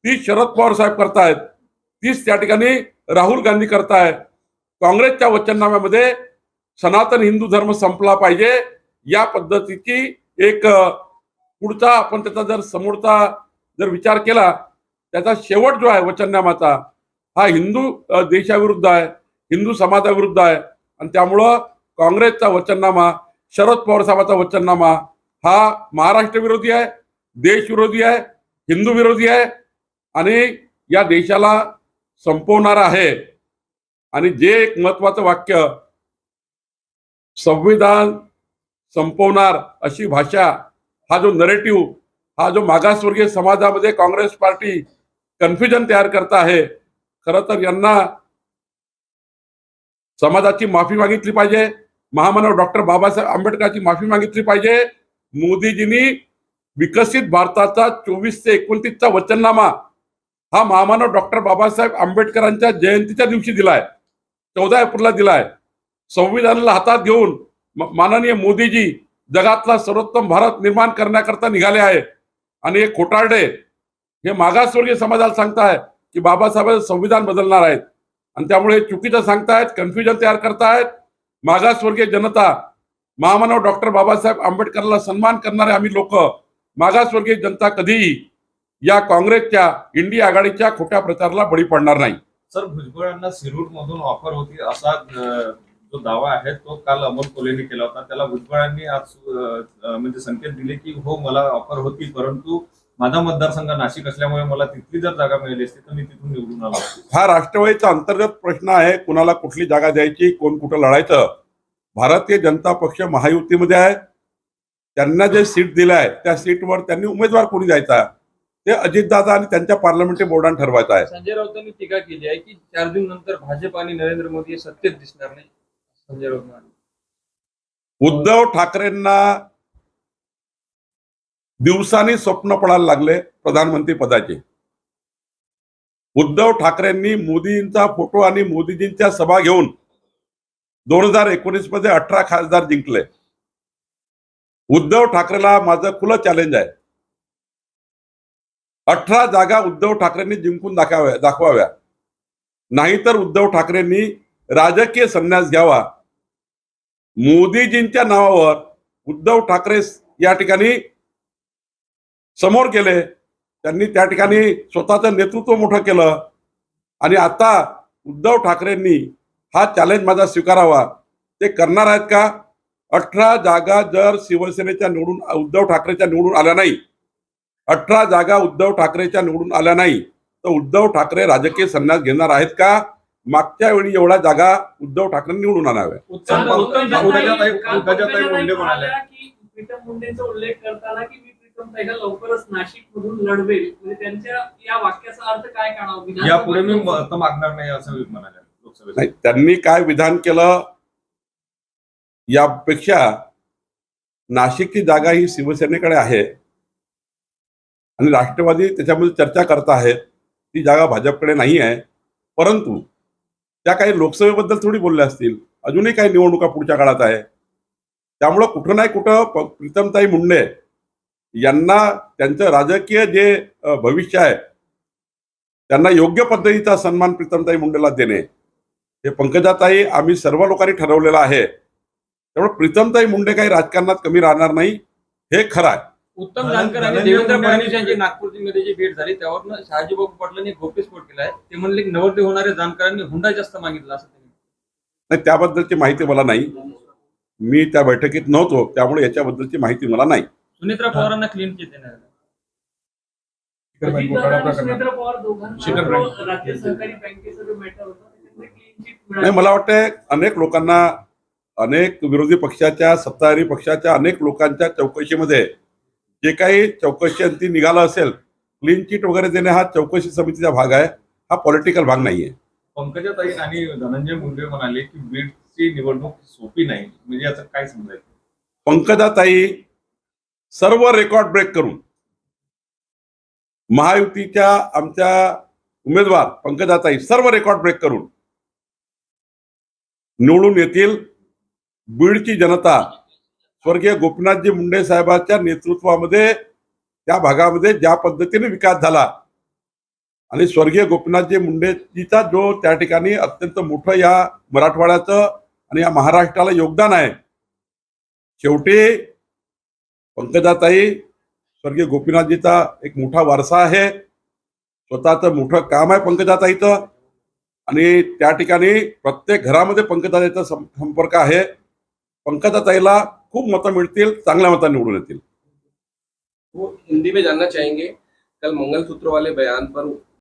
ती शरद पवार साहेब करतायत, तीच त्या ठिकाणी राहुल गांधी करतायत. काँग्रेसच्या वचननाम्यामध्ये सनातन हिंदू धर्म संपला पाहिजे या पद्धतीची एक पुढचा आपण त्याचा जर समोरचा जर विचार केला, त्याचा शेवट जो आहे वचननामाचा हा हिंदू देशाविरुद्ध आहे, हिंदू समाजाविरुद्ध आहे. आणि त्यामुळं काँग्रेसचा वचननामा, शरद पवार साहेबांचा वचननामा हा महाराष्ट्र विरोधी आहे, देश विरोधी आहे, हिंदू विरोधी आहे आणि या देशाला संपवणारा आहे. आणि जे एक महत्वाचं वाक्य, संविधान संपवणार अशी भाषा, हा जो नरेटिव्ह, हा जो मागासवर्गीय समाजामध्ये काँग्रेस पार्टी कन्फ्युजन तयार करत आहे, खरं तर यांना समाजाची माफी मागितली पाहिजे. महामानव डॉक्टर बाबासाहेब आंबेडकरांची माफी मागितली पाहिजे. मोदीजींनी विकसित भारताचा 24 ते 29चा वचननामा हा महामानव डॉक्टर बाबासाहेब आंबेडकरांच्या जयंतीच्या दिवशी दिलाय, 14 एप्रिलला दिलाय. संविधानाला हातात घेऊन माननीय मोदीजी जगातला सर्वोत्तम भारत निर्माण करण्याकरता निघाले आहे. आणि हे खोटारडे हे मागासवर्गीय समाजाला सांगताय की बाबासाहेब संविधान बदलणार आहेत, आणि त्यामुळे चुकीचं सांगतायत, कन्फ्युजन तयार करतायत. मागासवर्गीय जनता, महामानव डॉक्टर बाबासाहेब आंबेडकरला सन्मान करणारे आम्ही लोक, मागासवर्गीय जनता कधीही या काँग्रेसच्या इंडिया आघाडीच्या खोट्या प्रचाराला बळी पडणार नाही. सर, भुजबळांना शिरूर मधून ऑफर होती असा जो दावा आहे तो काल अमोल कोल्हेंनी केला होता. त्याला भुजबळांनी आज म्हणजे संकेत दिले की हो मला ऑफर होती, परंतु माझा मतदारसंघ नाशिक असल्यामुळे मला तिथली जर जागा मिळाली असती तर मी तिथून निवडून आलो. हा राष्ट्रवादीचा अंतर्गत प्रश्न आहे, कुणाला कुठली जागा द्यायची, कोण कुठं लढायचं. भारतीय जनता पक्ष महायुतीमध्ये आहे, त्यांना जे सीट दिलं आहे त्या सीटवर त्यांनी उमेदवार कोणी द्यायचा ते अजितदादा आणि त्यांच्या पार्लमेंटरी बोर्डाने ठरवायचं आहे. संजय राऊतांनी टीका केली आहे की 4 दिवसानंतर भाजप आणि नरेंद्र मोदी सत्तेत दिसणार नाही. संजय राऊत म्हणाले उद्धव ठाकरेंना दिवसांनी स्वप्न पडायला लागले प्रधानमंत्री पदाचे. उद्धव ठाकरेंनी मोदींचा फोटो आणि मोदीजींच्या सभा घेऊन 2019 मध्ये 18 खासदार जिंकले. उद्धव ठाकरेला माझं खुलं चॅलेंज आहे, 18 जागा उद्धव ठाकरेंनी जिंकून दाखवाव्या, नाहीतर उद्धव ठाकरेंनी राजकीय संन्यास घ्यावा. मोदीजींच्या नावावर उद्धव ठाकरे या ठिकाणी समोर गेले, त्यांनी त्या ठिकाणी स्वतःचं नेतृत्व मोठं केलं. आणि आता उद्धव ठाकरेंनी हा चॅलेंज माझा स्वीकारावा, ते करणार आहेत का? 18 जागा जर शिवसेनेच्या निवडून उद्धव ठाकरेच्या निवडून आल्या नाही, 18 जागा उद्धव ठाकरेच्या निवडून आल्या नाही, तर उद्धव ठाकरे राजकीय संन्यास घेणार आहेत का? मागच्या वेळी एवढ्या जागा उद्धव ठाकरे निवडून आणाव्या. प्रीतम मुंडेंचा उल्लेख करताना की मी प्रीतम ताईला लवकरच नाशिक मधून लढवेल, म्हणजे त्यांच्या या वाक्याचा अर्थ काय काढावा? यापुढे मी मत मागणार नाही असं म्हणाले लोकसभेत. नाही, त्यांनी काय विधान केलं यापेक्षा नाशिकची जागा ही शिवसेनेकडे आहे आणि राष्ट्रवादी त्याच्यामध्ये चर्चा करत आहेत, ती जागा भाजपकडे नाही आहे. परंतु त्या काही लोकसभेबद्दल थोडी बोलल्या असतील, अजूनही काही निवडणुका पुढच्या काळात आहे. त्यामुळं कुठं नाही कुठं प्रीतमताई मुंडे यांना त्यांचं राजकीय जे भविष्य आहे त्यांना योग्य पद्धतीचा सन्मान प्रीतमताई मुंडेला देणे हे पंकजाताई आम्ही सर्व लोकांनी ठरवलेलं आहे. त्यामुळे प्रीतमताई मुंडे काही राजकारणात कमी राहणार नाही, हे खरं आहे. उत्तम जानकर आणि देवेंद्र फडणवीस यांची नागपूरमध्ये जी भेट झाली त्यावर शहाजीबाबू पाटलांनी गौप्यस्फोट केलाय. ते म्हणले की नवरदेव होणाऱ्या जानकरांनी हुंडा जास्त मागितला असं नाही. त्याबद्दलची माहिती मला नाही, मी त्या बैठकीत नव्हतो, त्यामुळे याच्याबद्दलची माहिती मला नाही. सुनेत्रा पवारांना क्लीन चिट देणार नाही. मला वाटतं अनेक लोकांना, अनेक विरोधी पक्षाच्या, सत्ताधारी पक्षाच्या अनेक लोकांच्या चौकशीमध्ये जे काही चौकशी ती निघालं असेल, क्लीन चिट वगैरे देणे हा चौकशी समितीचा भाग आहे, हा पॉलिटिकल भाग नाहीये. पंकजाताई आणि धनंजय मुंडे म्हणाले की बीडची निवडणूक सोपी नाही, म्हणजे याचं काय समजायचं? पंकजाताई सर्व रेकॉर्ड ब्रेक करून महायुतीच्या आमच्या उमेदवार पंकजाताई सर्व रेकॉर्ड ब्रेक करून निवडून येतील. बीडची जनता स्वर्गीय गोपीनाथजी मुंडे साहेबांच्या नेतृत्वामध्ये त्या भागामध्ये ज्या पद्धतीने विकास झाला आणि स्वर्गीय गोपीनाथजी मुंडेजीचा जो त्या ठिकाणी अत्यंत मोठं या मराठवाड्याचं आणि या महाराष्ट्राला योगदान आहे. शेवटी पंकजाताई स्वर्गीय गोपीनाथजीचा एक मोठा वारसा आहे, स्वतःचं मोठं काम आहे पंकजाताईचं, आणि त्या ठिकाणी प्रत्येक घरामध्ये पंकजाताईचा संपर्क आहे. पंकजाताईला खूप मतं मिळतील, चांगल्या मतांनी निवडून येतील. वो हिंदी में जानना चाहेंगे, कल मंगलसूत्र वाले बयान पर